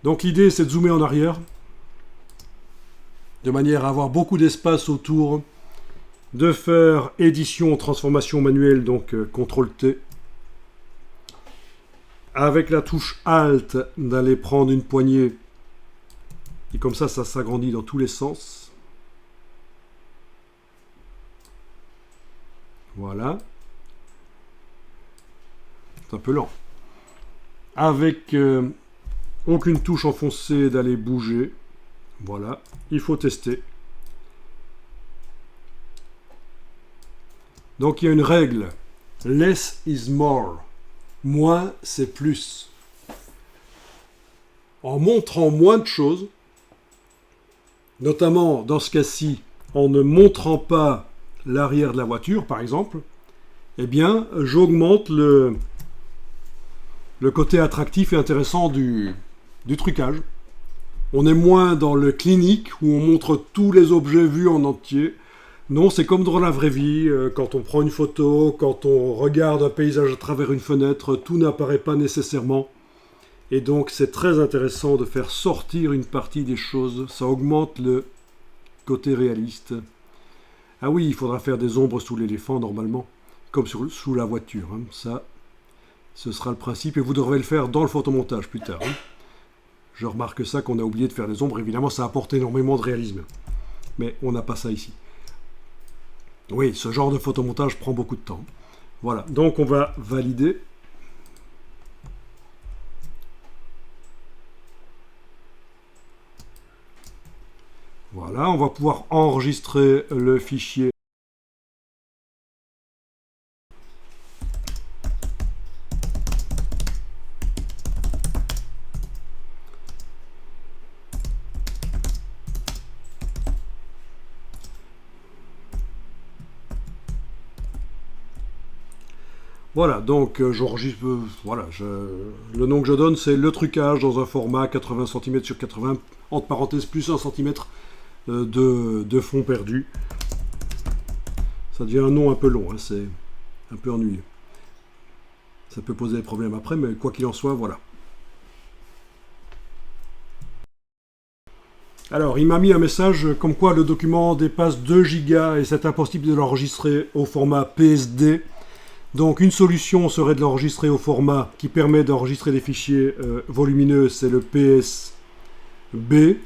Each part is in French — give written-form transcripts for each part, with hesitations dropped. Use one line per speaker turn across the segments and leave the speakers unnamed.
Donc l'idée c'est de zoomer en arrière, de manière à avoir beaucoup d'espace autour, de faire édition, transformation manuelle, donc CTRL-T. Avec la touche Alt, d'aller prendre une poignée, et comme ça s'agrandit dans tous les sens. Voilà. C'est un peu lent. Avec aucune touche enfoncée, d'aller bouger. Voilà. Il faut tester. Donc il y a une règle. Less is more. Moins, c'est plus. En montrant moins de choses, notamment dans ce cas-ci, en ne montrant pas l'arrière de la voiture, par exemple, eh bien, j'augmente le côté attractif et intéressant du trucage. On est moins dans le clinique, où on montre tous les objets vus en entier. Non, c'est comme dans la vraie vie, quand on prend une photo, quand on regarde un paysage à travers une fenêtre, tout n'apparaît pas nécessairement. Et donc c'est très intéressant de faire sortir une partie des choses, ça augmente le côté réaliste. Ah oui, il faudra faire des ombres sous l'éléphant normalement, comme sous la voiture. Hein. Ça, ce sera le principe, et vous devrez le faire dans le photomontage plus tard. Hein. Je remarque ça qu'on a oublié de faire les ombres, évidemment ça apporte énormément de réalisme. Mais on n'a pas ça ici. Oui, ce genre de photomontage prend beaucoup de temps. Voilà, donc on va valider. Voilà, on va pouvoir enregistrer le fichier. Voilà, donc j'enregistre. Voilà, le nom que je donne, c'est le trucage dans un format 80 cm sur 80, entre parenthèses, plus 1 cm de fond perdu. Ça devient un nom un peu long, hein, c'est un peu ennuyeux. Ça peut poser des problèmes après, mais quoi qu'il en soit, voilà. Alors, il m'a mis un message comme quoi le document dépasse 2 Go et c'est impossible de l'enregistrer au format PSD. Donc une solution serait de l'enregistrer au format qui permet d'enregistrer des fichiers volumineux, c'est le PSB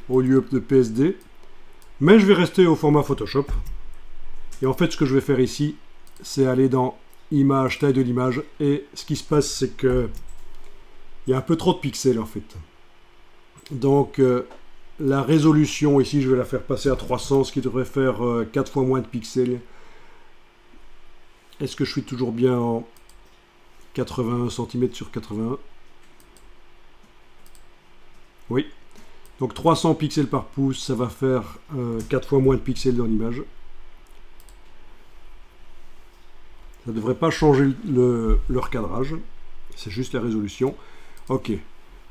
au lieu de PSD. Mais je vais rester au format Photoshop. Et en fait, ce que je vais faire ici, c'est aller dans Image, taille de l'image. Et ce qui se passe, c'est que il y a un peu trop de pixels en fait. Donc la résolution ici, je vais la faire passer à 300, ce qui devrait faire 4 fois moins de pixels. Est-ce que je suis toujours bien en 81 cm sur 81? Oui. Donc 300 pixels par pouce, ça va faire 4 fois moins de pixels dans l'image. Ça ne devrait pas changer le recadrage. C'est juste la résolution. Ok.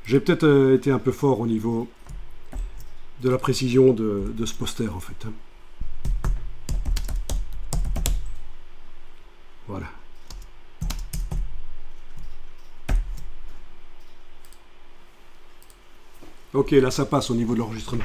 J'ai peut-être été un peu fort au niveau de la précision de ce poster en fait. Voilà. Ok, là ça passe au niveau de l'enregistrement.